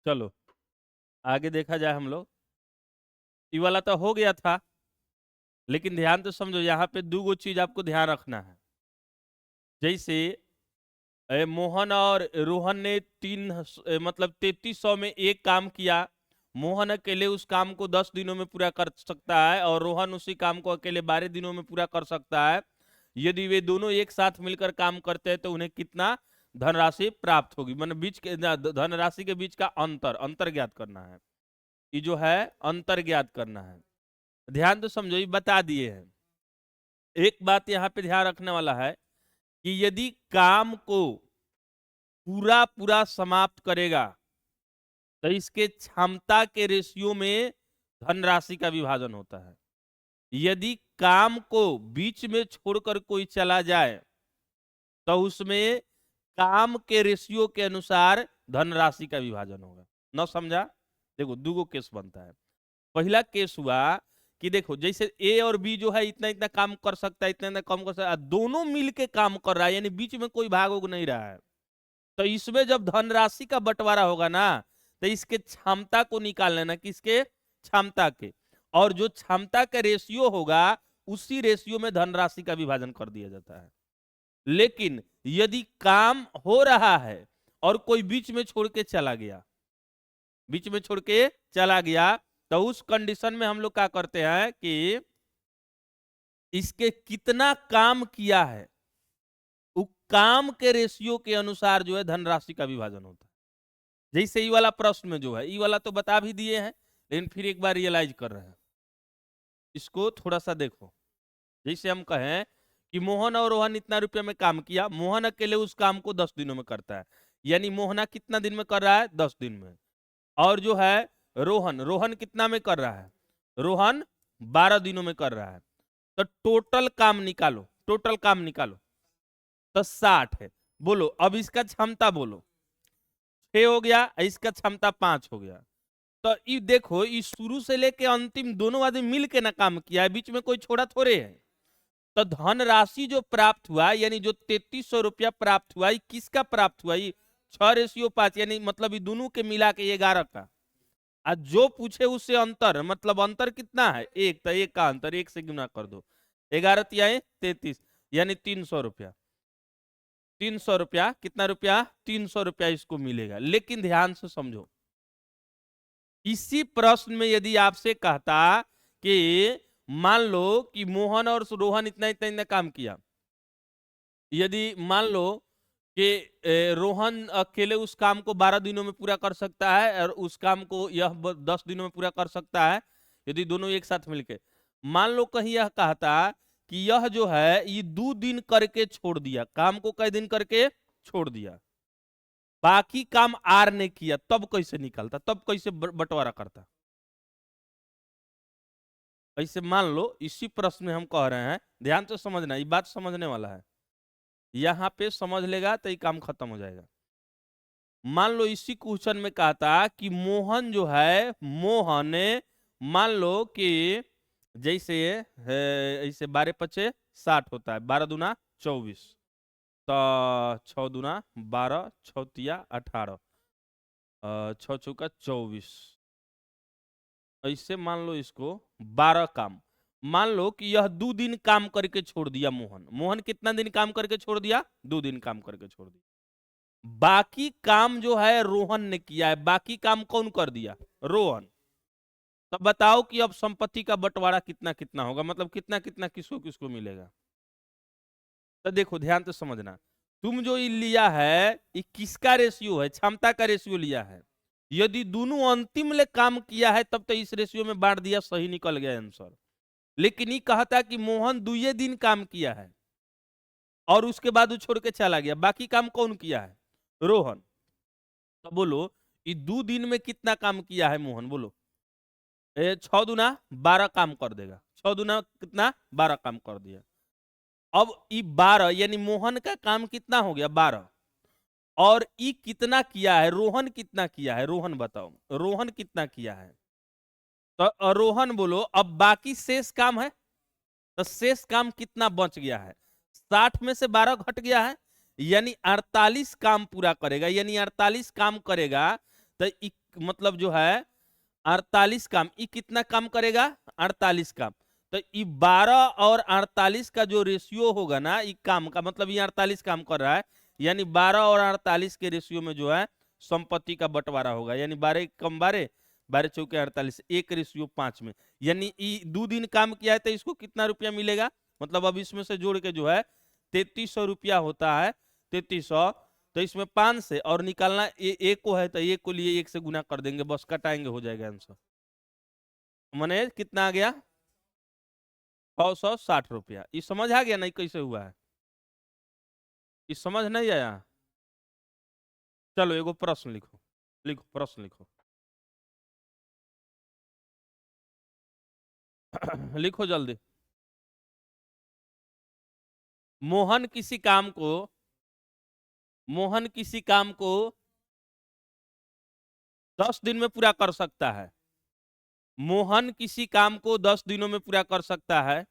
चलो आगे देखा जाए हम लोग। ये वाला तो हो गया था, लेकिन ध्यान तो समझो, यहाँ पे दो गो चीज आपको ध्यान रखना है। जैसे मोहन और रोहन ने मतलब 3300 में एक काम किया। मोहन अकेले उस काम को 10 दिनों में पूरा कर सकता है और रोहन उसी काम को अकेले 12 दिनों में पूरा कर सकता है। यदि वे दोनों एक साथ मिलकर काम करते हैं तो उन्हें कितना धनराशि प्राप्त होगी, मतलब बीच के धनराशि के बीच का अंतर अंतर ज्ञात करना है। ये जो है अंतर ज्ञात करना है। ध्यान तो समझो, ये बता दिए हैं। एक बात यहाँ पे ध्यान रखने वाला है कि यदि काम को पूरा पूरा समाप्त करेगा तो इसके क्षमता के रेशियो में धनराशि का विभाजन होता है। यदि काम को बीच में छोड़कर कोई चला जाए तो उसमें काम के रेशियो के अनुसार धनराशि का विभाजन होगा। न समझा? देखो दो केस बनता है। पहला केस हुआ कि देखो जैसे ए और बी जो है इतना इतना काम कर सकता है, इतना इतना काम कर सकता है, दोनों मिलके काम कर रहा है, यानी बीच में कोई भाग उग नहीं रहा है। तो इसमें जब धनराशि का बंटवारा होगा ना, तो इसके क्षमता को निकाल लेना, किसके? क्षमता के। और जो क्षमता का रेशियो होगा उसी रेशियो में धनराशि का विभाजन कर दिया जाता है। लेकिन यदि काम हो रहा है और कोई बीच में छोड़ के चला गया, बीच में छोड़ के चला गया, तो उस कंडीशन में हम लोग क्या करते हैं कि इसके कितना काम किया है उस काम के रेशियो के अनुसार जो है धनराशि का विभाजन होता है। जैसे ये वाला प्रश्न में जो है, ये वाला तो बता भी दिए हैं, लेकिन फिर एक बार रियलाइज कर रहे हैं। इसको थोड़ा सा देखो। जैसे हम कहें कि मोहन और रोहन इतना रुपये में काम किया, मोहन अकेले उस काम को 10 दिनों में करता है, यानी मोहना कितना दिन में कर रहा है? 10 दिन में। और जो है रोहन, रोहन कितना में कर रहा है? रोहन 12 दिनों में कर रहा है। तो टोटल काम निकालो, टोटल काम निकालो, तो 60 है। बोलो अब इसका क्षमता बोलो। 6 हो गया, इसका क्षमता 5 हो गया। तो ये देखो, ये शुरू से लेके अंतिम दोनों आदमी मिल के ना काम किया है, बीच में कोई छोड़ा थोड़े है। तो धनराशि जो प्राप्त हुआ, यानी जो 3300 रुपया प्राप्त हुआ, ये किसका प्राप्त हुआ? ये 6:5, यानी मतलब ये दोनों के मिला के 11 का। आज जो पूछे उससे अंतर, मतलब अंतर कितना है? एक, तो एक का अंतर एक से गुना कर दो, 11 तिहाई 33, यानी 300 रुपया। 300 रुपया, कितना रुपया? 300 रुपया इसको मिलेगा। लेकिन ध्यान से समझो, इसी प्रश्न में यदि आपसे कहता कि मान लो कि मोहन और रोहन इतना इतना इतना काम किया, यदि मान लो कि रोहन अकेले उस काम को 12 दिनों में पूरा कर सकता है और उस काम को यह 10 दिनों में पूरा कर सकता है, यदि दोनों एक साथ मिलके, मान लो कहीं यह कहता कि यह जो है ये 2 दिन करके छोड़ दिया, काम को कई दिन करके छोड़ दिया, बाकी काम आर ने किया, तब कैसे निकलता? तब कैसे बंटवारा करता? ऐसे मान लो इसी प्रश्न में हम कह रहे हैं, ध्यान से समझना, ये बात समझने वाला है। यहां पे समझ लेगा तो ये काम खत्म हो जाएगा। मान लो इसी क्वेश्चन में कहा था कि मोहन जो है, मोहन ने मान लो कि जैसे ऐसे 12×5 = 60 होता है, 12×2 = 24, तो 6×2 = 12, 6×3 = 18, 6×4 = 24, ऐसे मान लो इसको 12 काम। मान लो कि यह 2 दिन काम करके छोड़ दिया मोहन। मोहन कितना दिन काम करके छोड़ दिया? 2 दिन काम करके छोड़ दिया। बाकी काम जो है रोहन ने किया है, बाकी काम कौन कर दिया? रोहन। तो बताओ कि अब संपत्ति का बंटवारा कितना कितना होगा, मतलब कितना कितना किसको किसको मिलेगा? तो देखो ध्यान से समझना, तुम जो ये लिया है ये किसका रेशियो है? क्षमता का रेशियो लिया है। यदि दोनों अंतिम ले काम किया है तब तो इस रेशियो में बांट दिया, सही निकल गया आंसर। लेकिन ये कहता कि मोहन 2 दिन काम किया है और उसके बाद वो छोड़ के चला गया, बाकी काम कौन किया है? रोहन। तो बोलो ये 2 दिन में कितना काम किया है मोहन? बोलो 6×2 = 12 काम कर देगा। 6×2 कितना? 12 काम कर दिया। अब ये 12 यानी मोहन का काम कितना हो गया? 12। और ये कितना किया है? रोहन कितना किया है? रोहन बताओ, रोहन कितना किया है? तो रोहन बोलो। अब बाकी शेष काम है, तो शेष काम कितना बच गया है? 60 में से 12 घट गया है, यानी 48 काम पूरा करेगा, यानी 48 काम करेगा। तो मतलब जो है 48 काम, ये कितना काम करेगा? 48 काम। तो ये 12 और 48 का जो रेशियो होगा ना, ये काम का मतलब ये 48 काम कर रहा है, यानी 12 और 48 के रेशियो में जो है संपत्ति का बंटवारा होगा, यानी 12 कम 12, 12 चौके 48, 1:5 में। यानी 2 दिन काम किया है तो इसको कितना रुपया मिलेगा? मतलब अब इसमें से जोड़ के जो है 3300 रुपया होता है, 3300। तो इसमें 5 से और निकालना एक को है तो एक को लिए 1 से गुना कर देंगे, बस कटाएंगे, हो जाएगा आंसर। मने कितना आ गया? 660 रुपया। ये समझ आ गया नहीं कैसे हुआ है? ये समझ नहीं आया? चलो एगो प्रश्न लिखो, लिखो प्रश्न लिखो। लिखो जल्दी। मोहन किसी काम को मोहन किसी काम को 10 दिन में पूरा कर सकता है। मोहन किसी काम को 10 दिनों में पूरा कर सकता है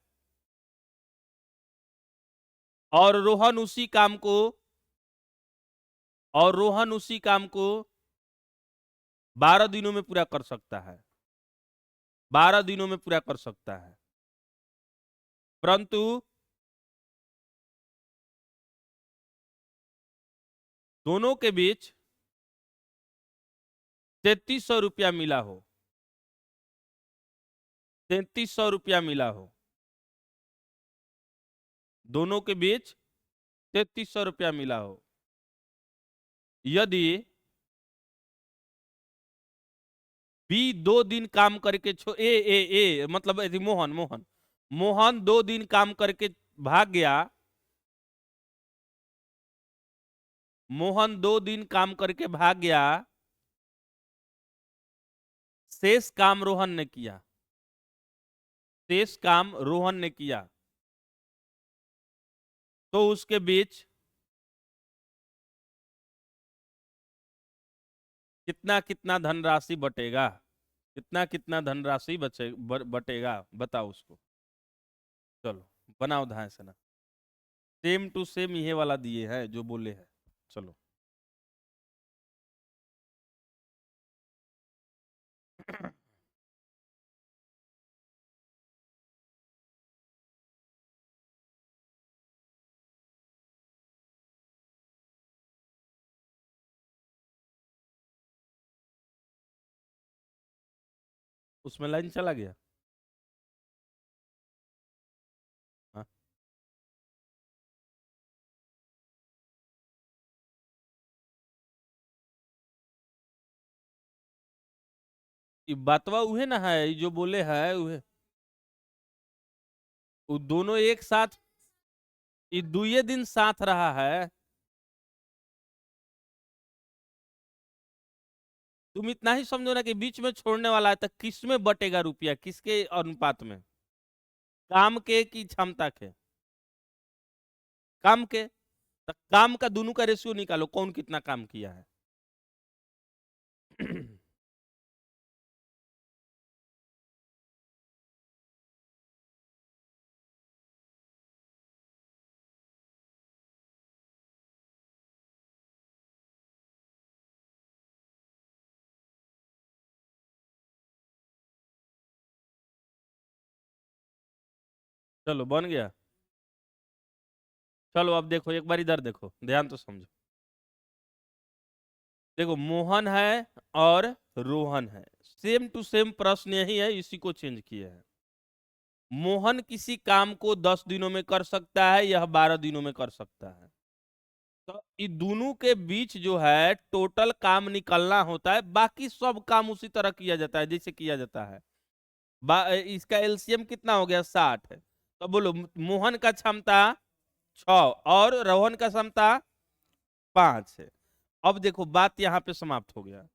और रोहन उसी काम को 12 दिनों में पूरा कर सकता है। 12 दिनों में पूरा कर सकता है, परंतु दोनों के बीच 3300 रुपया मिला हो। 3300 रुपया मिला हो, दोनों के बीच 3300 रुपया मिला हो। यदि बी 2 दिन काम करके मतलब मोहन 2 दिन काम करके भाग गया। मोहन 2 दिन काम करके भाग गया, शेष काम रोहन ने किया। शेष काम रोहन ने किया, तो उसके बीच कितना कितना धनराशि बटेगा? कितना कितना धनराशि बटेगा, बताओ उसको। चलो बनाओ धाए से ना, सेम टू सेम ये वाला दिए है जो बोले हैं। चलो उसमें लाइन चला गया। हाँ? ये बातवा उहे ना है, ये जो बोले है उहे। वो दोनों एक साथ, ये दुए दिन साथ रहा है। तुम इतना ही समझो ना कि बीच में छोड़ने वाला है, तो किस में बटेगा रुपया, किसके अनुपात में? काम के की क्षमता के? काम के। तो काम का दोनों का रेशियो निकालो, कौन कितना काम किया है। चलो बन गया। चलो अब देखो, एक बार इधर देखो, ध्यान तो समझो। देखो मोहन है और रोहन है, सेम टू सेम प्रश्न यही है, इसी को चेंज किया है। मोहन किसी काम को 10 दिनों में कर सकता है, यह 12 दिनों में कर सकता है। तो ये दोनों के बीच जो है टोटल काम निकलना होता है, बाकी सब काम उसी तरह किया जाता है जैसे किया जाता है। इसका एलसीएम कितना हो गया? 60 है। तो बोलो मोहन का क्षमता 6 और रोहन का क्षमता 5 है। अब देखो बात यहां पे समाप्त हो गया।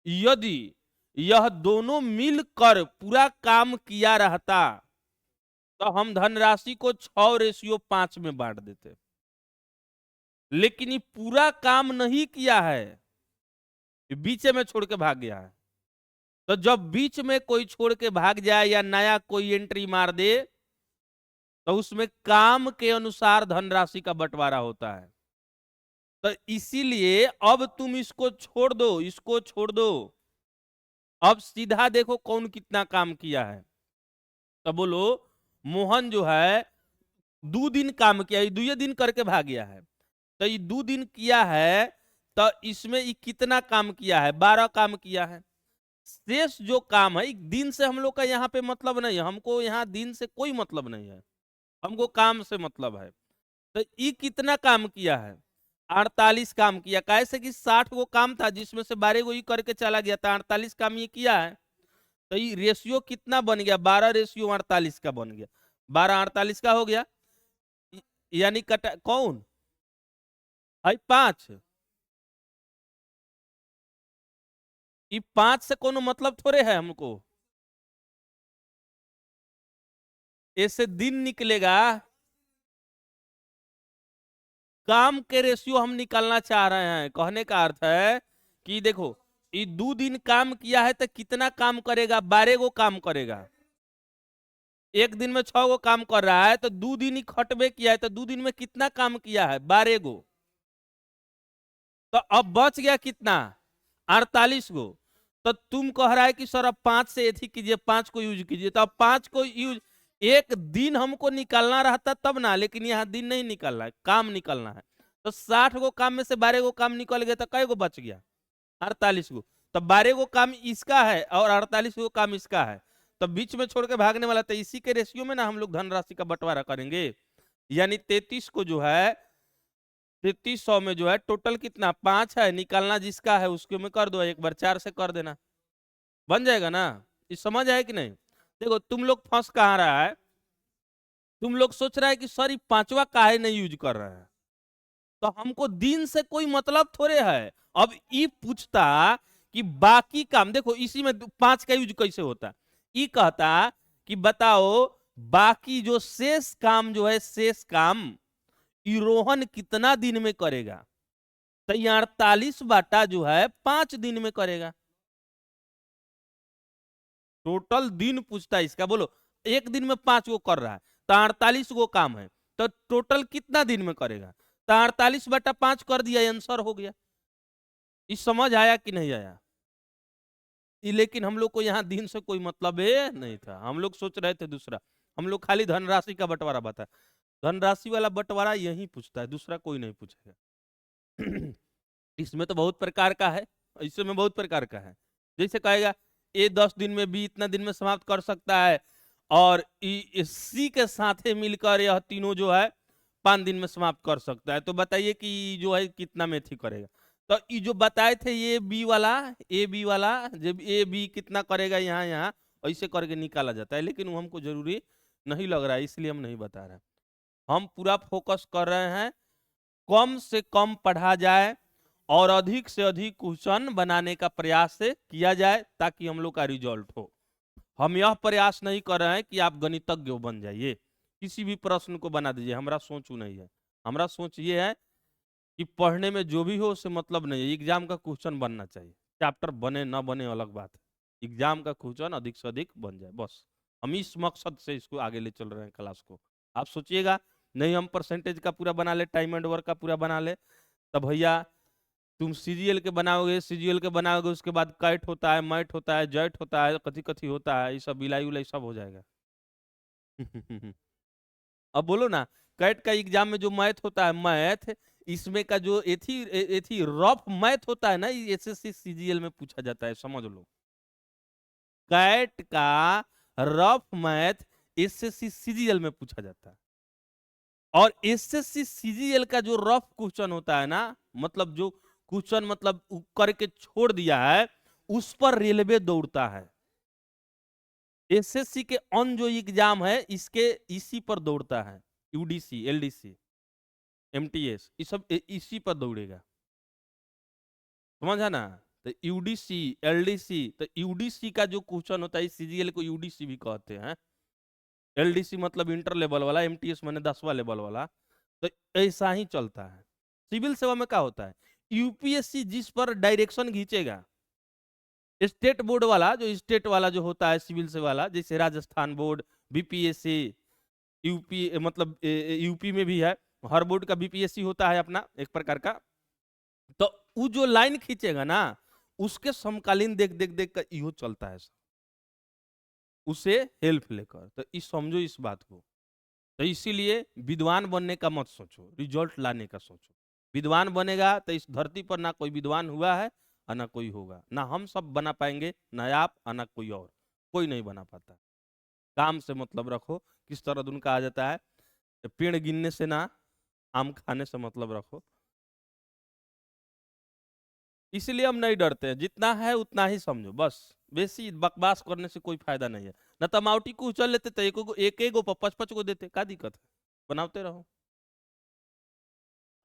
यदि यह दोनों मिलकर पूरा काम किया रहता तो हम धनराशि को 6:5 में बांट देते, लेकिन ये पूरा काम नहीं किया है, बीच में छोड़ के भाग गया है। तो जब बीच में कोई छोड़ के भाग जाए या नया कोई एंट्री मार दे, तो उसमें काम के अनुसार धनराशि का बंटवारा होता है। तो इसीलिए अब तुम इसको छोड़ दो, इसको छोड़ दो, अब सीधा देखो कौन कितना काम किया है। तो बोलो मोहन जो है 2 दिन काम किया, ये 2 दिन करके भाग गया है। तो ये 2 दिन किया है, तो इसमें ये कितना काम किया है? 12 काम किया है। शेष जो काम है, दिन से हम लोग का यहाँ पे मतलब नहीं है, हमको यहाँ दिन से कोई मतलब नहीं है, हमको काम से मतलब है। तो ये कितना काम किया है? 48 काम किया। कैसे कि 60 गो काम था जिसमें से 12 गो ये करके चला गया था, 48 काम ये किया है। तो ये रेशियो कितना बन गया? 12:48 का बन गया, 12:48 का हो गया। यानी कटा कौन है? 5। ये 5 से कोनो मतलब थोड़े है हमको, ऐसे दिन निकलेगा। काम के रेशियो हम निकालना चाह रहे हैं, कहने का अर्थ है कि देखो ये 2 दिन काम किया है तो कितना काम करेगा? 12 गो काम करेगा। एक दिन में 6 गो काम कर रहा है, तो 2 दिन ही खटबे किया है, तो 2 दिन में कितना काम किया है? 12 गो। तो अब बच गया कितना? 48 गो। तो तुम कह रहा है कि सर अब 5 से एथी कीजिए, 5 को यूज कीजिए, तो अब 5 को यूज, एक दिन हमको निकालना रहता तब ना, लेकिन यहाँ दिन नहीं निकालना है, काम निकालना है। तो 60 गो काम में से 12 गो काम निकल गया, तो कै गो बच गया? 48 गो। तो 12 गो काम इसका है और 48 गो काम इसका है, तो बीच में छोड़ के भागने वाला, तो इसी के रेशियो में ना हम लोग धनराशि का बंटवारा करेंगे। यानी 33 को जो है 3300 में जो है टोटल कितना? 5 है, निकालना जिसका है उसके में कर दो, एक बार 4 से कर देना, बन जाएगा ना। ये समझ आया कि नहीं? देखो तुम लोग फंस कहाँ रहा है, तुम लोग सोच रहा है कि सर ये 5वां काहे नहीं यूज कर रहे हैं। तो हमको दिन से कोई मतलब थोड़े है। अब ये पूछता कि बाकी काम, देखो इसी में 5 का यूज कैसे होता, ये कहता कि बताओ बाकी जो शेष काम जो है, शेष काम ये रोहन कितना दिन में करेगा? तो 48 बाटा जो है 5 दिन में करेगा। टोटल दिन पूछता है इसका, बोलो एक दिन में 5 गो कर रहा है, तो 48 गो काम है, तो टोटल कितना दिन में करेगा? तो 48/5 कर दिया, आंसर हो गया। इस समझ आया कि नहीं आया? लेकिन हम लोग को यहाँ दिन से कोई मतलब है नहीं था, हम लोग सोच रहे थे दूसरा, हम लोग खाली धनराशि का बंटवारा बता, धनराशि वाला बंटवारा यही पूछता है, दूसरा कोई नहीं पूछेगा। इसमें तो बहुत प्रकार का है, इसमें बहुत प्रकार का है। जैसे कहेगा ए 10 दिन में, बी इतना दिन में समाप्त कर सकता है, और सी के साथ मिलकर यह तीनों जो है 5 दिन में समाप्त कर सकता है। तो बताइए कि जो है कितना में थी करेगा? तो ये जो बताए थे ये बी वाला, ए बी वाला, जब ए बी कितना करेगा यहाँ यहाँ ऐसे करके निकाला जाता है, लेकिन वो हमको जरूरी नहीं लग रहा है, इसलिए हम नहीं बता रहे। हम पूरा फोकस कर रहे हैं कम से कम पढ़ा जाए और अधिक से अधिक क्वेश्चन बनाने का प्रयास से किया जाए, ताकि हम लोग का रिजल्ट हो। हम यह प्रयास नहीं कर रहे हैं कि आप गणितज्ञ बन जाइए, किसी भी प्रश्न को बना दीजिए, हमारा सोच नहीं है। हमारा सोच ये है कि पढ़ने में जो भी हो उससे मतलब नहीं है, एग्जाम का क्वेश्चन बनना चाहिए। चैप्टर बने ना बने अलग बात है, एग्जाम का क्वेश्चन अधिक से अधिक बन जाए, बस हम इस मकसद से इसको आगे ले चल रहे हैं क्लास को। आप सोचिएगा नहीं हम परसेंटेज का पूरा बना ले, टाइम एंड वर्क का पूरा बना ले, तब भैया तुम सीजीएल के बनाओगे, सीजीएल के बनाओगे, उसके बाद कैट होता है, मैट होता है, जैट होता है, कथी कथी होता है, ये सब इलाई उलाई सब हो जाएगा। अब बोलो ना, कैट का एग्जाम में जो मैथ होता है, मैथ इसमें का जो एथी एथी रफ मैथ होता है ना, एसएससी सीजीएल में पूछा जाता है, समझ लो। कैट का रफ मैथ एसएससी सीजीएल में पूछा जाता है, और एसएससी सीजीएल का जो रफ क्वेश्चन होता है ना, मतलब जो क्वेश्चन मतलब करके छोड़ दिया है, उस पर रेलवे दौड़ता है। एसएससी के ऑन जो एग्जाम है इसके इसी पर दौड़ता है, यूडीसी, एलडीसी, एमटीएस, ये सब इसी पर दौड़ेगा, समझा ना। तो यूडीसी, एलडीसी, तो यूडीसी का जो क्वेश्चन होता है, सीजीएल को यूडीसी भी कहते हैं, एलडीसी मतलब इंटर लेवल वाला, एमटीएस माने 10वां लेवल वाला। तो ऐसा ही चलता है। सिविल सेवा में क्या होता है, यूपीएससी जिस पर डायरेक्शन खींचेगा, स्टेट बोर्ड वाला, जो स्टेट वाला जो होता है सिविल से वाला, जैसे राजस्थान बोर्ड, बीपीएससी, यूपी मतलब यूपी में भी है, हर बोर्ड का बीपीएससी होता है अपना एक प्रकार का। तो वो जो लाइन खींचेगा ना, उसके समकालीन देख देख देख कर इहो चलता है, उसे हेल्प लेकर। तो इस समझो इस बात को। तो इसीलिए विद्वान बनने का मत सोचो, रिजल्ट लाने का सोचो। विद्वान बनेगा तो इस धरती पर ना कोई विद्वान हुआ है और ना कोई होगा, ना हम सब बना पाएंगे, ना आप और ना कोई और, कोई नहीं बना पाता। काम से मतलब रखो। किस तरह उनका आ जाता है, पेड़ गिनने से ना आम खाने से मतलब रखो। इसलिए हम नहीं डरते हैं, जितना है उतना ही समझो बस। बेसी बकवास करने से कोई फायदा नहीं है। न तो माउटी को उचल लेते तो एक गो पच पच को देते, क्या दिक्कत है, बनाते रहो।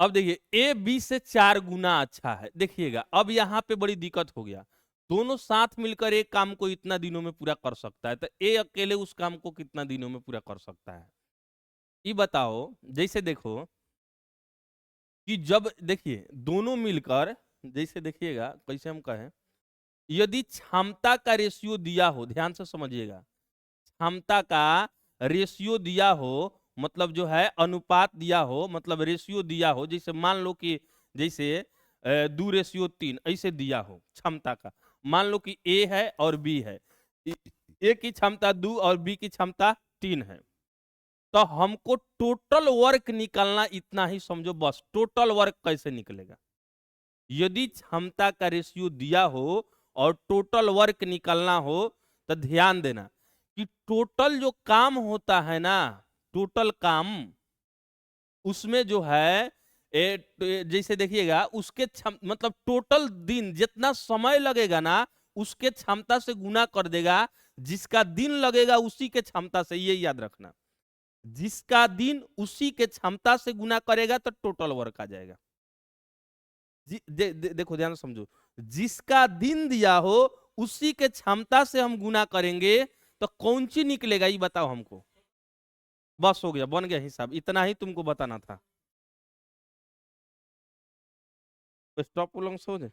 अब देखिए ए बी से 4 गुना अच्छा है। देखिएगा अब यहाँ पे बड़ी दिक्कत हो गया, दोनों साथ मिलकर एक काम को इतना दिनों में पूरा कर सकता है, तो ए अकेले उस काम को कितना दिनों में पूरा कर सकता है, ये बताओ। जैसे देखो कि जब देखिए दोनों मिलकर, जैसे देखिएगा कैसे हम कहें, यदि क्षमता का रेशियो दिया हो, ध्यान से समझिएगा, क्षमता का रेशियो दिया हो, मतलब जो है अनुपात दिया हो, मतलब रेशियो दिया हो, जैसे मान लो कि जैसे 2:3 ऐसे दिया हो क्षमता का। मान लो कि ए है और बी है, ए की क्षमता 2 और बी की क्षमता 3 है, तो हमको टोटल वर्क निकालना इतना ही समझो बस। टोटल वर्क कैसे निकलेगा, यदि क्षमता का रेशियो दिया हो और टोटल वर्क निकालना हो, तो ध्यान देना कि टोटल जो काम होता है ना, टोटल काम, उसमें जो है जैसे देखिएगा उसके मतलब टोटल दिन जितना समय लगेगा ना, उसके क्षमता से गुना कर देगा। जिसका दिन लगेगा उसी के क्षमता से, ये याद रखना, जिसका दिन उसी के क्षमता से गुना करेगा तो टोटल वर्क आ जाएगा। देखो ध्यान से समझो, जिसका दिन दिया हो उसी के क्षमता से हम गुना करेंगे तो कौन सी निकलेगा, ये बताओ हमको। बस हो गया, बन गया हिसाब, इतना ही तुमको बताना था। स्टॉप उलंग सो जाए।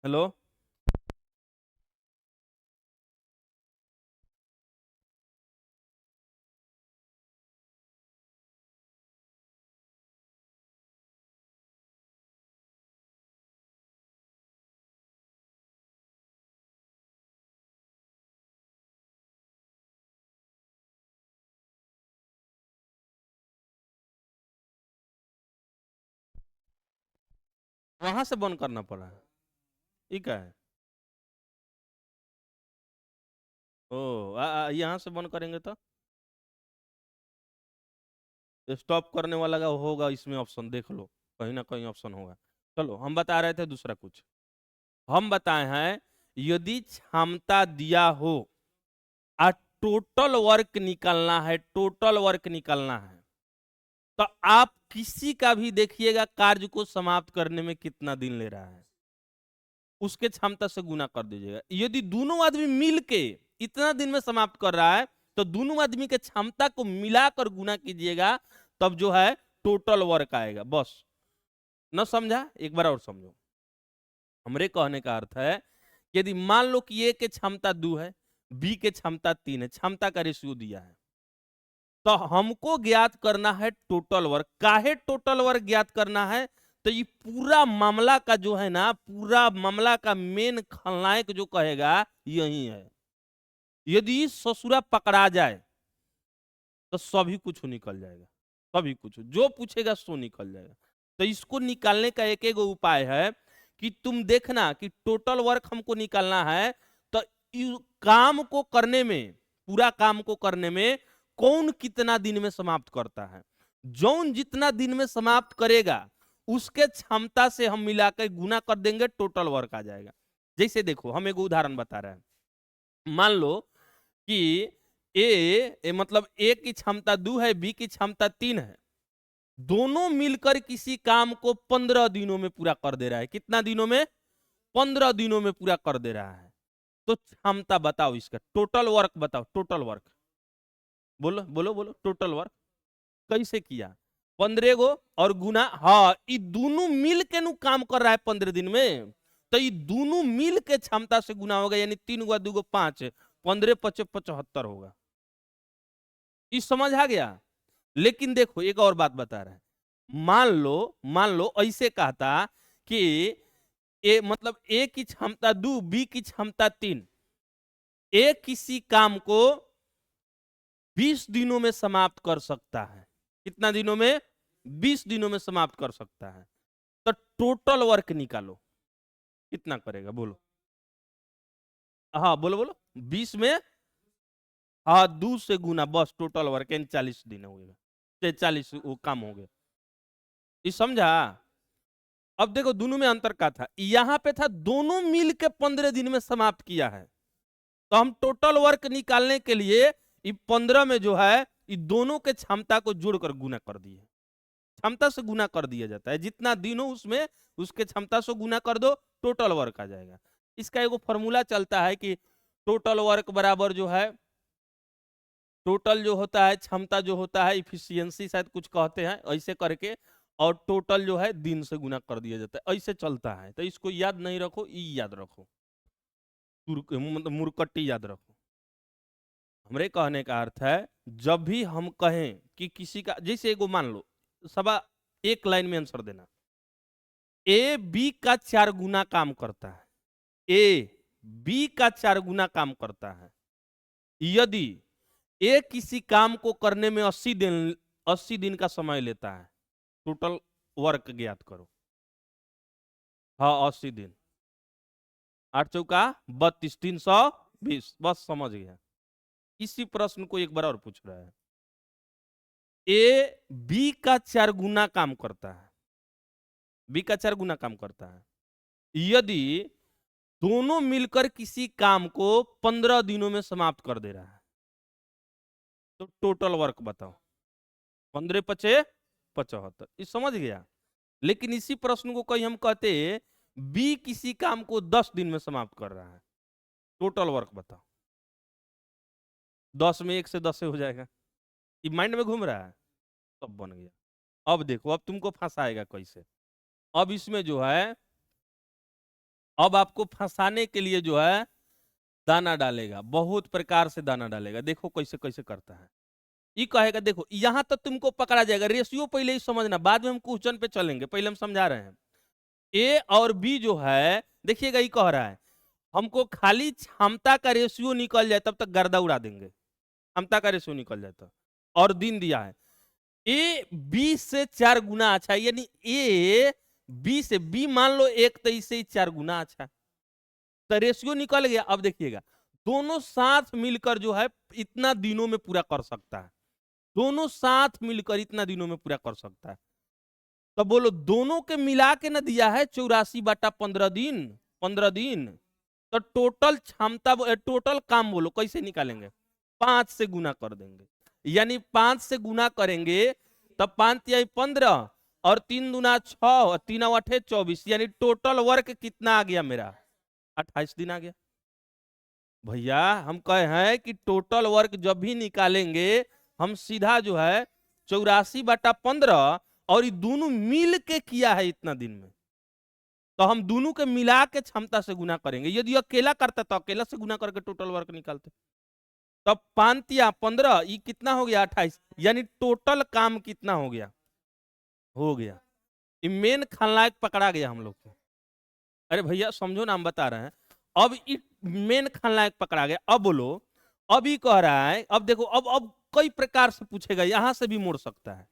हेलो, वहां से बंद करना पड़ा है, ठीक है। ओ यहाँ से बंद करेंगे तो स्टॉप करने वाला का होगा, इसमें ऑप्शन देख लो, कहीं ना कहीं ऑप्शन होगा। चलो हम बता रहे थे दूसरा कुछ, हम बताए हैं यदि क्षमता दिया हो और टोटल वर्क निकालना है, टोटल वर्क निकालना है, तो आप किसी का भी देखिएगा कार्य को समाप्त करने में कितना दिन ले रहा है, उसके क्षमता से गुना कर दीजिएगा। यदि दोनों आदमी मिलके इतना दिन में समाप्त कर रहा है, तो दोनों आदमी के क्षमता को मिलाकर गुना कीजिएगा, तब जो है टोटल वर्क आएगा। बस न समझा, एक बार और समझो। हमरे कहने का अर्थ है कि यदि मान लो कि ए के क्षमता 2 है, बी के क्षमता 3 है, क्षमता का रेशियो दिया है, तो हमको ज्ञात करना है टोटल वर्क। काहे टोटल वर्क ज्ञात करना है, तो ये पूरा मामला का जो है ना, पूरा मामला का मेन खलनायक जो कहेगा यही है। यदि ससुरा पकड़ा जाए तो सभी कुछ निकल जाएगा, सभी कुछ जो पूछेगा सो निकल जाएगा। तो इसको निकालने का एक एक उपाय है कि तुम देखना कि टोटल वर्क हमको निकालना है, तो काम को करने में, पूरा काम को करने में कौन कितना दिन में समाप्त करता है, जौन जितना दिन में समाप्त करेगा उसके क्षमता से हम मिलाकर गुना कर देंगे, टोटल वर्क आ जाएगा। जैसे देखो हम एक उदाहरण बता रहे हैं, मान लो कि मतलब ए की क्षमता 2 है, बी की क्षमता 3 है, दोनों मिलकर किसी काम को 15 दिनों में पूरा कर दे रहा है। कितना दिनों में, 15 दिनों में पूरा कर दे रहा है। तो क्षमता बताओ, इसका टोटल वर्क बताओ, टोटल वर्क बोलो बोलो बोलो, टोटल वर्क कैसे किया, 15 गो और गुना, हाँ ये दोनों मिल के नु काम कर रहा है 15 दिन में, तो ये दोनों मिल के क्षमता से गुना होगा, यानी 3 गुआ 2 गो 5, 15 पचे 75 होगा। ये समझ आ गया। लेकिन देखो एक और बात बता रहे हैं, मान लो ऐसे कहता कि ए मतलब ए की क्षमता 2, बी की क्षमता 3। ए किसी काम को 20 दिनों में समाप्त कर सकता है। कितना दिनों में? 20 दिनों में समाप्त कर सकता है। तो टोटल वर्क निकालो, कितना करेगा बोलो? हाँ बोलो बोलो। 20 में हाँ 2 से गुना, बस टोटल वर्क 40 दिन हो गया, 40 वो काम हो गया। ये समझा? अब देखो दोनों में अंतर क्या था, यहां पे था दोनों मिल के 15 दिन में समाप्त किया है। तो हम टोटल वर्क निकालने के लिए ये 15 में जो है ये दोनों के क्षमता को जोड़कर गुना कर दिए। क्षमता से गुना कर दिया जाता है, जितना दिन हो उसमें उसके क्षमता से गुना कर दो, टोटल वर्क आ जाएगा। इसका एगो फॉर्मूला चलता है कि टोटल वर्क बराबर जो है, टोटल जो होता है क्षमता जो होता है इफिशियंसी शायद कुछ कहते हैं ऐसे करके, और टोटल जो है दिन से गुना कर दिया जाता है, ऐसे चलता है। तो इसको याद नहीं रखो, ई याद रखो, मतलब मुरकट्टी याद रखो। हमरे कहने का अर्थ है जब भी हम कहें कि किसी का, जैसे एगो मान लो सभा, एक लाइन में आंसर देना, ए बी का 4 गुना काम करता है, ए बी का 4 गुना काम करता है। यदि ए किसी काम को करने में 80 दिन का समय लेता है, टोटल वर्क ज्ञात करो। हाँ 80 दिन, 8 चौका 32, 320, बस समझ गया। इसी प्रश्न को एक बार और पूछ रहा है, ए बी का 4 गुना काम करता है, बी का 4 गुना काम करता है। यदि दोनों मिलकर किसी काम को 15 दिनों में समाप्त कर दे रहा है, तो टोटल वर्क बताओ। 15 पचे 75, ये समझ गया। लेकिन इसी प्रश्न को कहीं हम कहते बी किसी काम को 10 दिन में समाप्त कर रहा है, टोटल वर्क बताओ। 10 में 1 से 10 से हो जाएगा, ये माइंड में घूम रहा है, तब बन गया। अब देखो अब तुमको फंसाएगा कैसे। अब इसमें जो है, अब आपको फंसाने के लिए जो है दाना डालेगा, बहुत प्रकार से दाना डालेगा। देखो कैसे कैसे करता है। ये कहेगा देखो यहां तक तुमको पकड़ा जाएगा, रेशियो पहले ही समझना, बाद में हम क्वेश्चन पे चलेंगे, पहले हम समझा रहे हैं। ए और बी जो है, देखिएगा ये कह रहा है हमको खाली क्षमता का रेशियो निकल जाए तब तक गर्दा उड़ा देंगे, क्षमता का रेशियो निकल जाए तो। और दिन दिया है ए बी से 4 गुना अच्छा है, यानी ए बी से, बी मान लो 1 तो इससे 4 गुना अच्छा है, तो रेशियो निकल गया। अब देखिएगा दोनों साथ मिलकर जो है इतना दिनों में पूरा कर सकता है, दोनों साथ मिलकर इतना दिनों में पूरा कर सकता है। तो बोलो दोनों के मिला के ना दिया है 84/15 दिन, 15 दिन। तो टोटल क्षमता, टोटल काम बोलो कैसे निकालेंगे? 5 से गुना कर देंगे, यानी 5 से गुना करेंगे तब 5 या 15 और 3 दूना 6 और 3 8 24, यानी टोटल वर्क कितना आ गया मेरा? 28 दिन आ गया। भैया हम कहे हैं कि टोटल वर्क जब भी निकालेंगे हम सीधा जो है 84/15, और ये दोनों मिल के किया है इतना दिन में, तो हम दोनों के मिला के क्षमता से गुना करेंगे। यदि अकेला करता तो अकेला से गुना करके टोटल वर्क निकालते। तब 5 या 15, ये कितना हो गया? 28, यानी टोटल काम कितना हो गया? हो गया। ये मेन खलनायक पकड़ा गया हम लोग को। अरे भैया समझो ना, हम बता रहे हैं। अब मेन खलनायक पकड़ा गया। अब बोलो, अब ये कह रहा है, अब देखो अब कई प्रकार से पूछेगा, यहां से भी मोड़ सकता है।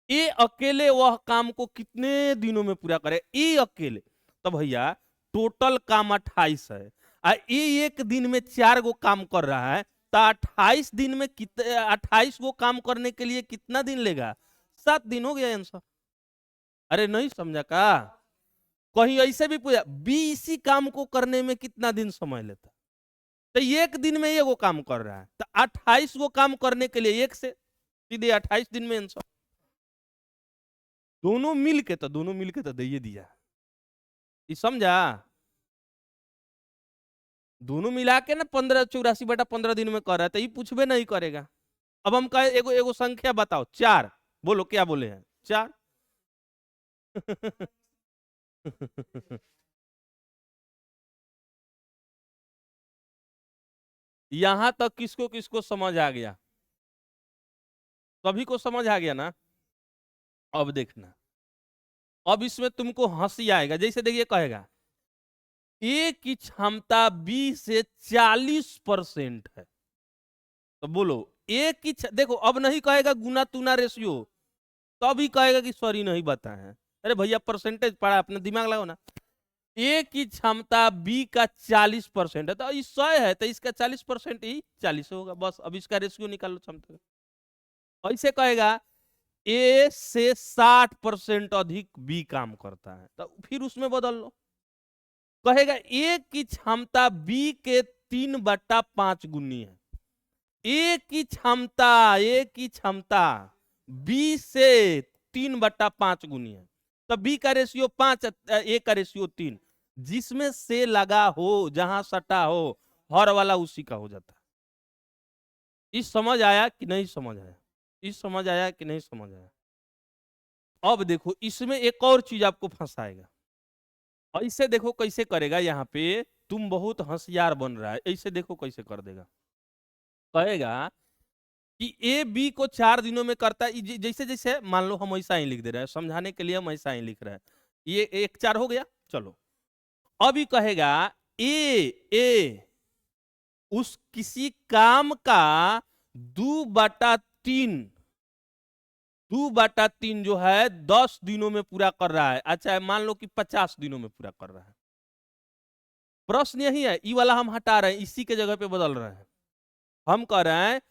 ये अकेले वह काम को कितने दिनों में पूरा करे? ये अकेले, तो भैया टोटल काम 28 है, ये एक दिन में 4 गो काम कर रहा है, तो 28 दिन में 28 गो काम करने के लिए कितना दिन लेगा? 7 दिन। हो गया आंसर। अरे नहीं समझा का? कहीं ऐसे भी पूछा बी इसी काम को करने में कितना दिन समय लेता, तो एक दिन में ये वो काम कर रहा है, तो 28 गो काम करने के लिए एक से सीधे 28 दिन में आंसर। दोनों मिल के तो दे दिया। ये समझा? दोनों मिला के ना 15 84/15 दिन में कर रहा है, तो ये पूछबे नहीं करेगा। अब हम कहे एगो एगो संख्या बताओ, 4, बोलो क्या बोले हैं? 4। यहां तक किसको किसको समझ आ गया? सभी को समझ आ गया ना? अब देखना, अब इसमें तुमको हंसी आएगा। जैसे देखिए कहेगा ए की क्षमता बी से 40% है, तो बोलो ए की देखो अब नहीं कहेगा गुना तुना रेशियो, तो अभी कहेगा कि सॉरी नहीं बताए। अरे भैया परसेंटेज पढ़ा, अपना दिमाग लगाओ ना। ए की क्षमता बी का 40% है, तो इस 100 है तो इसका 40% ही 40 होगा, बस अब इसका रेशियो निकाल लो क्षमता का। ऐसे कहेगा ए से 60% अधिक बी काम करता है, तो फिर उसमें बदल लो। कहेगा ए की क्षमता बी के 3/5 गुनी है। ए की क्षमता बी से 3/5 गुनी है, तो बी का रेशियो 5, ए का रेशियो 3, जिसमें से लगा हो, जहां सटा हो, हर वाला उसी का हो जाता है। इस समझ आया कि नहीं समझ आया? इस समझ आया कि नहीं समझ आया? अब देखो इसमें एक और चीज आपको फंसाएगा। ऐसे देखो कैसे करेगा, यहाँ पे तुम बहुत होशियार बन रहा है, ऐसे देखो कैसे कर देगा। कहेगा कि ए बी को 4 दिनों में करता है, जैसे जैसे मान लो हम ऐसा ही लिख दे रहे हैं, समझाने के लिए हम ऐसा ही लिख रहे हैं। ये 1 4 हो गया, चलो अभी कहेगा ए उस किसी काम का 2/3, 2/3 जो है 10 दिनों में पूरा कर रहा है। अच्छा मान लो कि 50 दिनों में पूरा कर रहा है। प्रश्न यही है, ई वाला हम हटा रहे हैं, इसी के जगह पे बदल रहे हैं। हम कह रहे हैं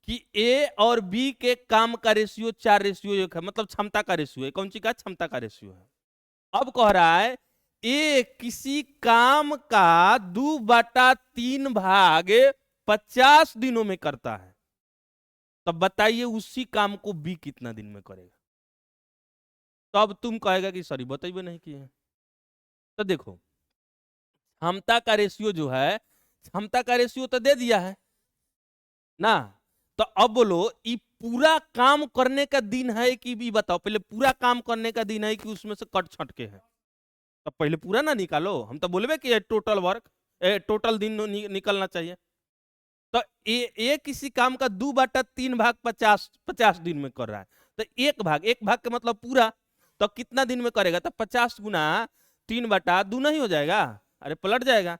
कि ए और बी के काम का रेशियो 4:1 है, मतलब क्षमता का रेशियो है। कौन सी का? क्षमता का रेशियो है। अब कह रहा है ए किसी काम का 2/3 भाग 50 दिनों में करता है, तब बताइए उसी काम को बी कितना दिन में करेगा? तब तुम कहेगा कि सॉरी बताइए नहीं किए। तो देखो क्षमता का रेशियो जो है, क्षमता का रेशियो तो दे दिया है ना, तो अब बोलो ये पूरा काम करने का दिन है कि भी बताओ, पहले पूरा काम करने का दिन है कि उसमें से कट छट के है? तो पहले पूरा ना निकालो, हम तो बोलबे कि टोटल वर्क, टोटल दिन निकलना चाहिए। तो ए किसी काम का 2/3 भाग 50 दिन में कर रहा है, तो एक भाग का मतलब पूरा, तो कितना दिन में करेगा? तो 50 गुना 3/2 नहीं हो जाएगा? अरे पलट जाएगा।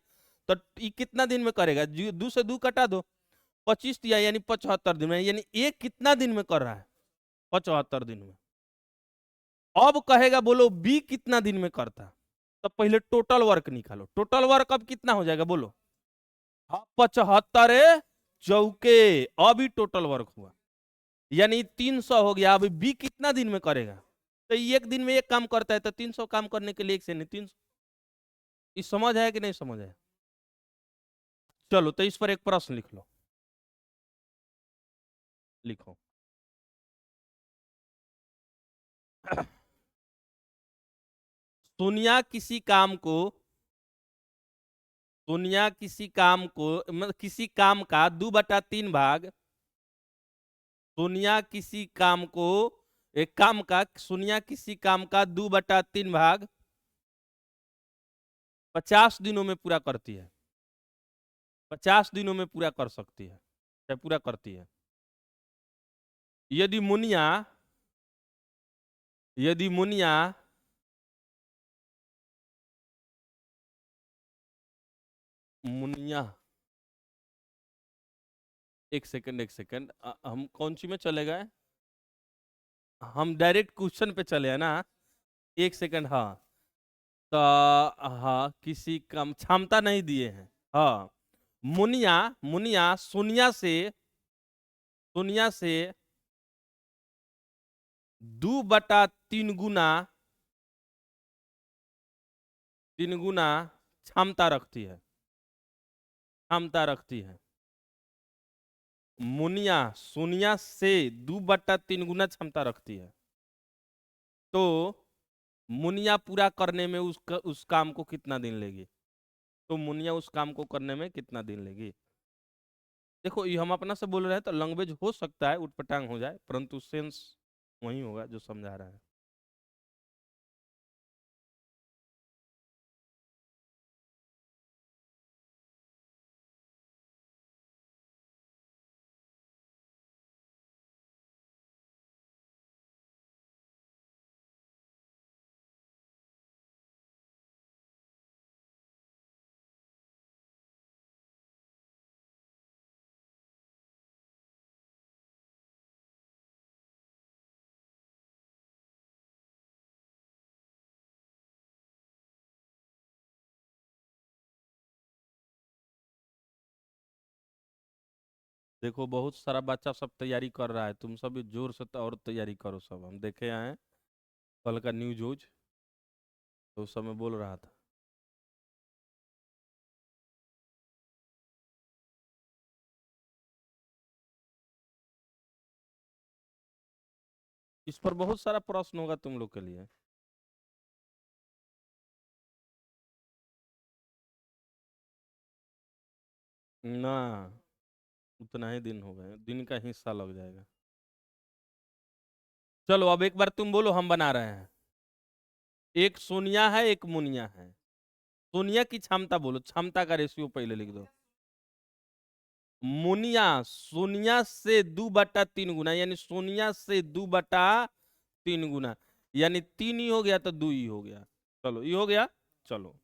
तो ये कितना दिन में करेगा? 2 से 2 कटा दो, 25 दिया, यानी 75 दिन में। यानी एक कितना दिन में कर रहा है? 75 दिन में। अब कहेगा बोलो बी कितना दिन में करता? तो पहले टोटल वर्क निकालो, टोटल वर्क अब कितना हो जाएगा बोलो? 75 चौके, अभी टोटल वर्क हुआ, यानी 300 हो गया। अभी बी कितना दिन में करेगा? तो एक दिन में एक काम करता है, तो 300 काम करने के लिए एक से नहीं 300। इस समझ आया कि नहीं समझ आया? चलो तो इस पर एक प्रश्न लिख लो, लिखो। सोनिया किसी काम को, सोनिया किसी काम को, मतलब किसी काम का 2/3 भाग, सोनिया किसी काम को, एक काम का, सोनिया किसी काम का 2/3 भाग 50 दिनों में पूरा करती है, 50 दिनों में पूरा कर सकती है, चाहे पूरा करती है। यदि मुनिया, यदि मुनिया मुनिया एक सेकंड एक सेकंड, हम कौन सी में चले गए? हम डायरेक्ट क्वेश्चन पे चले हैं ना। एक सेकंड, हाँ। तो हाँ किसी कम क्षमता नहीं दिए हैं। हाँ मुनिया, मुनिया सोनिया से, सोनिया से 2/3 गुना, 3 गुना क्षमता रखती है, क्षमता रखती है। मुनिया सोनिया से 2/3 गुना क्षमता रखती है, तो मुनिया पूरा करने में उस काम को कितना दिन लेगी? तो मुनिया उस काम को करने में कितना दिन लेगी? देखो ये हम अपना से बोल रहे हैं तो लैंग्वेज हो सकता है उटपटांग हो जाए, परंतु सेंस वही होगा जो समझा रहा है। देखो बहुत सारा बच्चा सब तैयारी कर रहा है, तुम सब भी जोर से और तैयारी करो। सब हम देखे आए हैं कल का न्यूज व्यूज, तो उस समय बोल रहा था। इस पर बहुत सारा प्रश्न होगा तुम लोग के लिए। ना, उतना ही दिन हो गए, दिन का हिस्सा लग जाएगा। चलो अब एक बार तुम बोलो, हम बना रहे हैं। एक सोनिया है, एक मुनिया है। सोनिया की क्षमता बोलो, क्षमता का रेशियो पहले लिख दो। मुनिया सोनिया से 2/3 गुना, यानी सोनिया से 2/3 गुना, यानी 3 ही हो गया तो 2 ही हो गया। चलो ये हो गया। चलो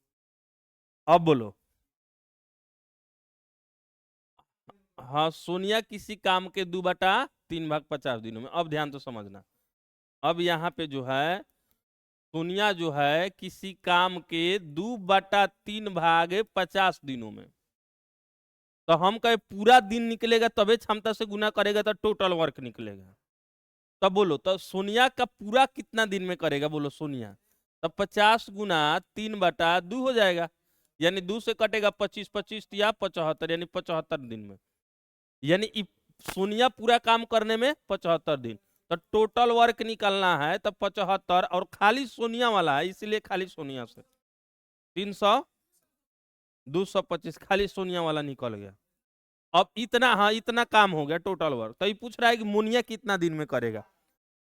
अब बोलो। हाँ, सोनिया किसी काम के 2/3 भाग 50 दिनों में। अब ध्यान तो समझना। अब यहाँ पे जो है सोनिया जो है किसी काम के 2/3 भाग 50 दिनों में, तो हम कहे पूरा दिन निकलेगा तबे क्षमता से गुना करेगा तो टोटल वर्क निकलेगा। तब बोलो तो सोनिया का पूरा कितना दिन में करेगा, बोलो सोनिया। तब 50 गुना 3/2 हो जाएगा, यानी 2 से कटेगा 25, 25 या 75, यानी 75 दिन में। यानी सोनिया पूरा काम करने में 75 दिन, तो टोटल वर्क निकलना है तब 75, और खाली सोनिया वाला है इसलिए खाली सोनिया से 300, 225 खाली सोनिया वाला निकल गया। अब इतना, हाँ इतना काम हो गया टोटल वर्क। तो ये पूछ रहा है कि मुनिया कितना दिन में करेगा।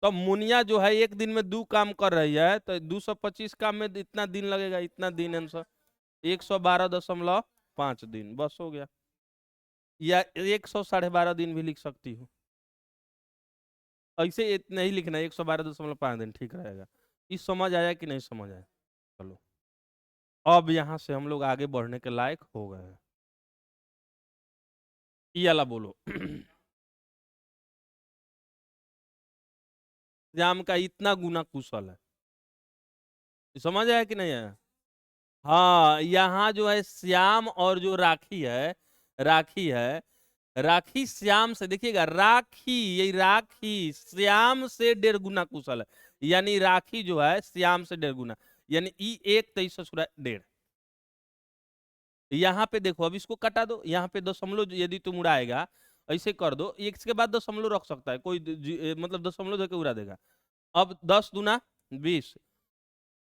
तो मुनिया जो है एक दिन में 2 काम कर रही है, तो 225 काम में इतना दिन लगेगा, इतना दिन आंसर 112.5 दिन, बस हो गया। या 100 12.5 दिन भी लिख सकती हूँ, ऐसे नहीं लिखना, 112.5 दिन ठीक रहेगा। इस समझ आया कि नहीं समझ आया। चलो अब यहां से हम लोग आगे बढ़ने के लायक हो गए हैं। ये वाला बोलो। श्याम का इतना गुना कुशल है, समझ आया कि नहीं आया। हाँ, यहाँ जो है श्याम और जो राखी है, राखी है, राखी श्याम से, देखिएगा राखी, ये राखी श्याम से 1.5 गुना कुशल है, यानी राखी जो है श्याम से 1.5 गुना, यानी ई 1 23 यहाँ पे देखो, अब इसको कटा दो, यहाँ पे दशमलव यदि तुम उड़ाएगा ऐसे कर दो, एक के बाद दशमलव रख सकता है कोई, मतलब दशमलव देके उड़ा देगा। अब 10 दूना 20,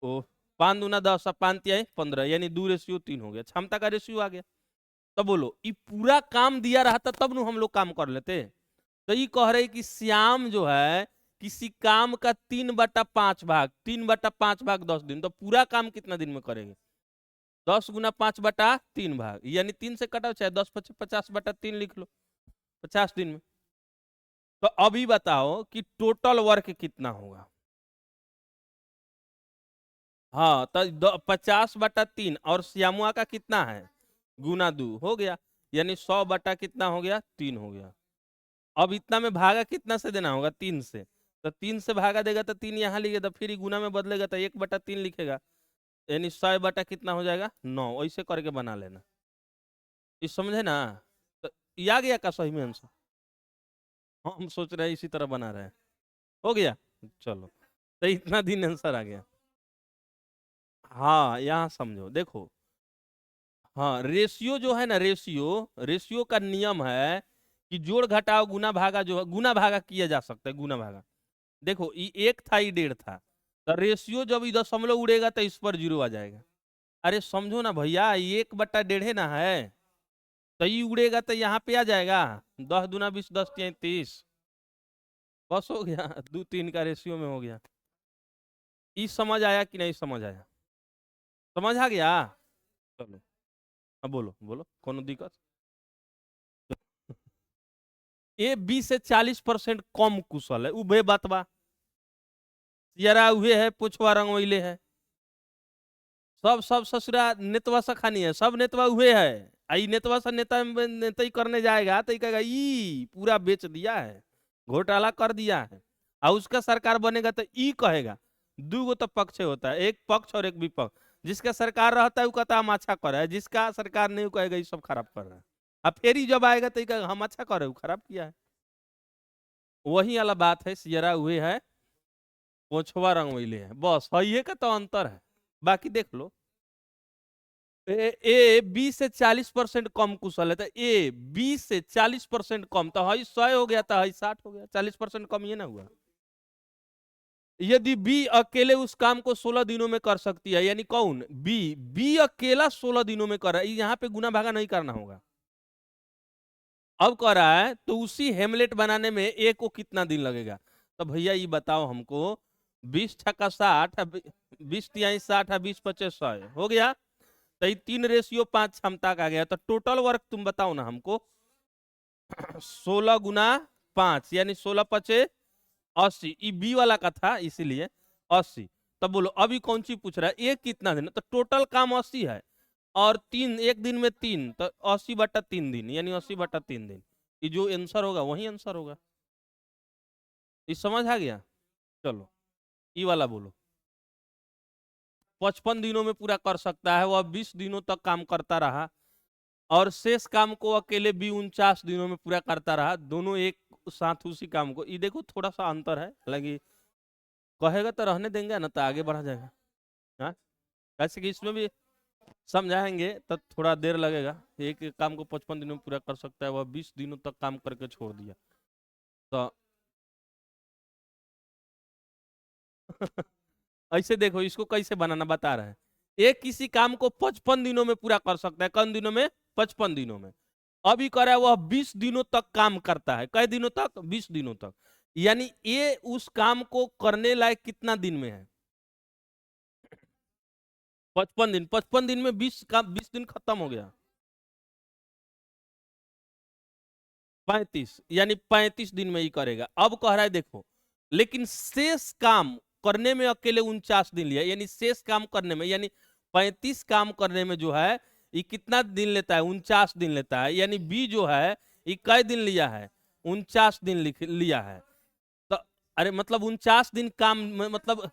ओ 5 दूना 10, अब 5 तिहाई 15, यानी 2:3 हो गया, क्षमता का रेशियो आ गया। तो बोलो ये पूरा काम दिया रहता तब न हम लोग काम कर लेते। तो ये कह रहे कि श्याम जो है किसी काम का 3/5 भाग, 3/5 भाग 10 दिन, तो पूरा काम कितना दिन में करेंगे। 10 गुना 5/3 भाग, यानी 3 से कटाओ, चाहे 10 × 50/3 लिख लो, 50 दिन में। तो अभी बताओ कि टोटल वर्क कितना होगा। हाँ, तो 50/3, और श्यामुआ का कितना है गुना 2 हो गया, यानी 100 कितना हो गया 3 हो गया। अब इतना में भागा कितना से देना होगा, 3 से, तो 3 से भागा देगा तो 3 यहाँ लिखे, तो फिर गुना में बदलेगा तो 1/3 लिखेगा, यानी 100 कितना हो जाएगा 9, ऐसे करके बना लेना। इस समझे ना। तो ये आ गया का सही में आंसर, हम सोच रहे हैं इसी तरह बना रहे हैं, हो गया। चलो तो इतना दिन आंसर आ गया। हाँ यहाँ समझो, देखो हाँ रेशियो जो है ना, रेशियो, रेशियो का नियम है कि जोड़ घटाव गुना भागा, जो है गुना भागा किया जा सकता है, गुना भागा। देखो ये 1 था, ये 1.5 था, तो रेशियो जब ये दशमलव उड़ेगा तो इस पर 0 आ जाएगा। अरे समझो ना भैया, 1/1.5 ना है, तो ये उड़ेगा तो यहाँ पे आ जाएगा 10 दूना 20, 10 तिहाई 30, बस हो गया। 2 3 का रेशियो में हो गया। ये समझ आया कि नहीं समझ आया, समझ आ गया। चलो अब बोलो, बोलो कौन दिक्कत। ये 20 से 40% कम कुशल है, उभे बतवा, जरा उहे है पुछवा रंगवैले है, सब ससुरा नेतवा सखानी है, सब नेतवा उहे है। आई नेतवा से नेता नेता करने जाएगा तो कहेगा ई पूरा बेच दिया है, घोटाला कर दिया है, और उसका सरकार बनेगा तो ई कहेगा। दो गो तो पक्ष होता है, एक पक्ष और एक विपक्ष। जिसका सरकार रहता है वो कहता हम अच्छा कर रहा है, जिसका सरकार नहीं वो कहेगा ये सब खराब कर रहा है। अब फिर ही जब आएगा तो ये कहेगा, हम अच्छा कर रहे हो, खराब किया है। वही वाला बात है, सियरा हुए है, पोछवा रंग वैले है, बस है, ये का तो अंतर है। बाकी देख लो, ए 20 से 40% कम कुशल है, तो ए 20 से 40% कम, तो हई 100 हो गया, तो हई 60 हो गया, 40% कम ये ना हुआ। यदि बी अकेले उस काम को 16 दिनों में कर सकती है, यानी कौन, बी, बी अकेला 16 दिनों में कर रहा है, यहाँ पे गुना भागा नहीं करना होगा। अब कर रहा है तो उसी हेमलेट बनाने में ए को कितना दिन लगेगा, तो भैया ये बताओ हमको, 20 × 60, 20 × 60 है, 20 × 50 100 हो गया, तो ये 3:5 क्षमता का आ गया, तो टोटल वर्क तुम बताओ ना हमको। 16 × 5 यानी 16×5 = 80, ये बी वाला का था इसीलिए 80। तब बोलो अभी कौन सी पूछ रहा है, एक कितना दिन, तो टोटल काम 80 है, और तीन, एक दिन में 3, तो 80/3 दिन, यानी 80/3 दिन, ये जो आंसर होगा वही आंसर होगा। ये समझ आ गया। चलो ये वाला बोलो। 55 दिनों में पूरा कर सकता है, वह 20 दिनों तक काम करता रहा, और शेष काम को अकेले भी 49 दिनों में पूरा करता रहा, दोनों एक साथ उसी काम को। ये देखो थोड़ा सा अंतर है, हालांकि कहेगा तो रहने देंगे ना, तो आगे बढ़ा जाएगा। हाँ, कैसे कि इसमें भी समझाएंगे तो थोड़ा देर लगेगा। एक एक काम को 55 दिनों में पूरा कर सकता है, वह 20 दिनों तक काम करके छोड़ दिया, तो ऐसे देखो इसको कैसे बनाना बता रहे हैं। एक किसी काम को 55 दिनों में पूरा कर सकता है, कौन दिनों में, 55 दिनों में। अभी कर रहा है वह 20 दिनों तक काम करता है, कई दिनों तक, 20 दिनों तक, यानी ये उस काम को करने लायक कितना दिन में है, 55 दिन। 55 दिन में 20 दिन खत्म हो गया, 35, यानी 35 दिन में ही करेगा। अब कह रहा है देखो, लेकिन शेष काम करने में अकेले 49 दिन लिया, यानी शेष काम करने में, यानी 35 काम करने में जो है ये कितना दिन लेता है, 49 दिन लेता है, यानी बी जो है ये कई दिन लिया है, 49 दिन लिया है। तो अरे मतलब 49 दिन काम मतलब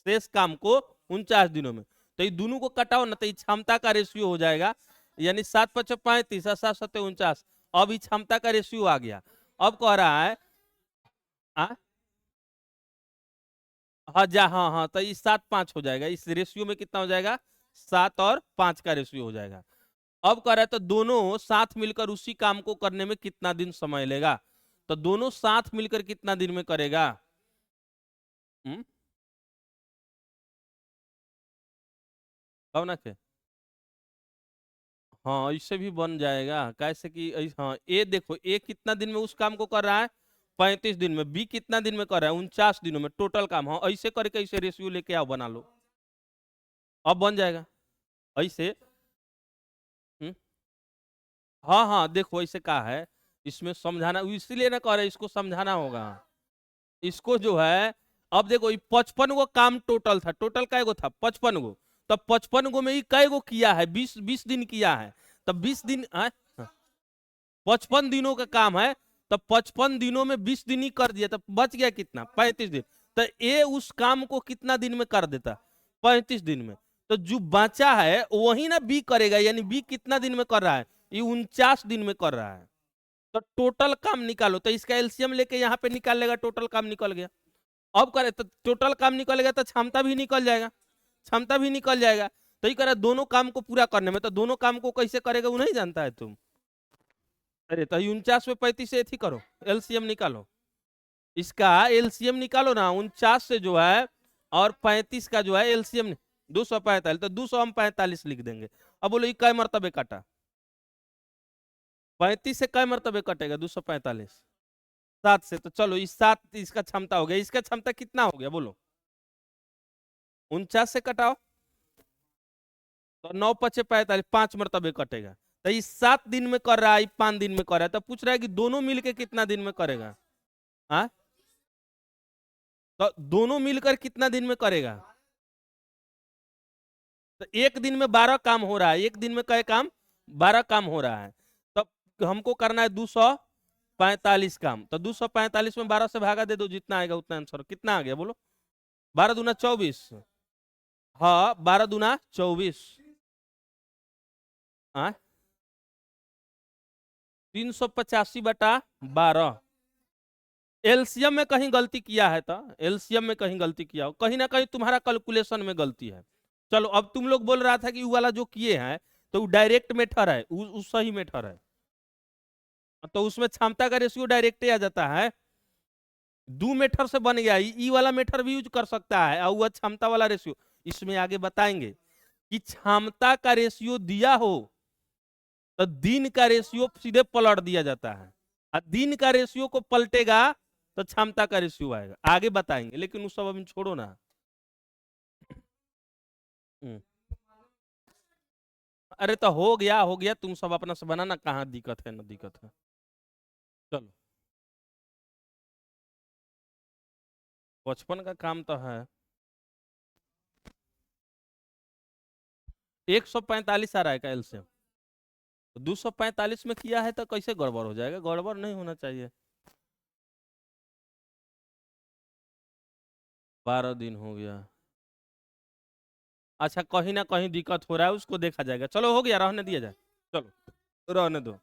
शेष काम को 49 दिनों में, तो ये दोनों को कटाओ ना, तो ये क्षमता का रेशियो हो जाएगा, यानी 7×5 = 35 और 7×7 = 49। अब ये क्षमता का रेशियो आ गया। अब कह रहा है हाँ हाँ हाँ, तो ये 7:5 हो जाएगा, इस रेशियो में कितना हो जाएगा, 7 और 5 का रेशियो हो जाएगा। अब कह रहा है तो दोनों साथ मिलकर उसी काम को करने में कितना दिन समय लेगा, तो दोनों साथ मिलकर कितना दिन में करेगा। हम्म, कहो ना के, हाँ इससे भी बन जाएगा, कैसे कि हाँ ए देखो, ए कितना दिन में उस काम को कर रहा है, 35 दिन में, बी कितना दिन में कर रहा है, 49 दिनों में, टोटल काम। हाँ ऐसे करके ऐसे रेशियो लेके आओ, बना लो, अब बन जाएगा ऐसे। हम्म, हाँ हाँ देखो ऐसे कहा है, इसमें समझाना इसलिए ना कह रहे, इसको समझाना होगा। इसको जो है, अब देखो ये 55 गो काम टोटल था, टोटल कै गो था, 55 गो, तब 55 गो में ये कै गो किया है, 20 दिन किया है, तब 20 दिन 55 दिनों का काम है, तब 55 दिनों में 20 दिन ही कर दिया, तब बच गया कितना, 35 दिन। तो ये उस काम को कितना दिन में कर देता, 35 दिन में। तो जो बचा है वही ना बी करेगा, यानी बी कितना दिन में कर रहा है, ये 49 दिन में कर रहा है। तो टोटल काम निकालो, तो इसका एलसीएम लेके यहाँ पे निकाल लेगा, टोटल काम निकल गया। अब करे तो टोटल काम निकलेगा, तो क्षमता भी निकल जाएगा, क्षमता भी निकल जाएगा। तो ये करे दोनों काम को पूरा करने में, तो दोनों काम को कैसे करेगा वो नहीं जानता है तुम। अरे तो 49 में 35 से एथी करो, एलसीएम निकालो, इसका एलसीएम निकालो ना, 49 से जो है और 35 का जो है एलसीएम 245, तो 200 हम 45 लिख देंगे। अब बोलो ये कै मरतबे काटा, 35 से कै मरतबे कटेगा, 245, 7 से, तो चलो इस 7 इसका क्षमता हो गया, इसका क्षमता कितना हो गया बोलो, 49 से कटाओ, तो 9×5 = 45, 5 मरतबे कटेगा। तो इस 7 दिन में कर रहा है, 5 दिन में कर रहा है, तो पूछ रहा है कि दोनों मिलकर कितना दिन में करेगा। हाँ, तो दोनों मिलकर कितना दिन में करेगा, तो एक दिन में 12 काम हो रहा है, एक दिन में कई काम, 12 काम हो रहा है। तब हमको करना है 245 काम, तो 245 में 12 से भागा दे दो, जितना आएगा उतना आंसर। कितना आ गया बोलो, 12×2 = 24। हाँ 12×2 = 24। हाँ 385/12। एलसीएम में कहीं गलती किया है तो एलसीएम में कहीं गलती किया हो, कहीं ना कहीं तुम्हारा कैलकुलेशन में गलती है। चलो अब तुम लोग बोल रहा था कि वो वाला जो किए हैं तो वो डायरेक्ट मेथड है, उस सही मेथड है, तो उसमें क्षमता का रेशियो डायरेक्ट आ जाता है। दो मेथड से बन गया, ई वाला मेथड भी यूज कर सकता है और वह क्षमता वाला रेशियो। इसमें आगे बताएंगे कि क्षमता का रेशियो दिया हो तो दिन का रेशियो सीधे पलट दिया जाता है, और दिन का रेशियो को पलटेगा तो क्षमता का रेशियो आएगा। आगे बताएंगे, लेकिन उस सब अभी छोड़ो ना। हम्म। अरे तो हो गया, तुम सब अपना से बनाना, कहाँ दिक्कत है ना दिक्कत है। चलो 55 का काम तो है। 145 आ रहा है का एलसीएम? 245 में किया है तो कैसे गड़बड़ हो जाएगा? गड़बड़ नहीं होना चाहिए। 12 दिन हो गया। अच्छा कहीं ना कहीं दिक्कत हो रहा है, उसको देखा जाएगा। चलो हो गया, रहने दिया जाए, चलो रहने दो।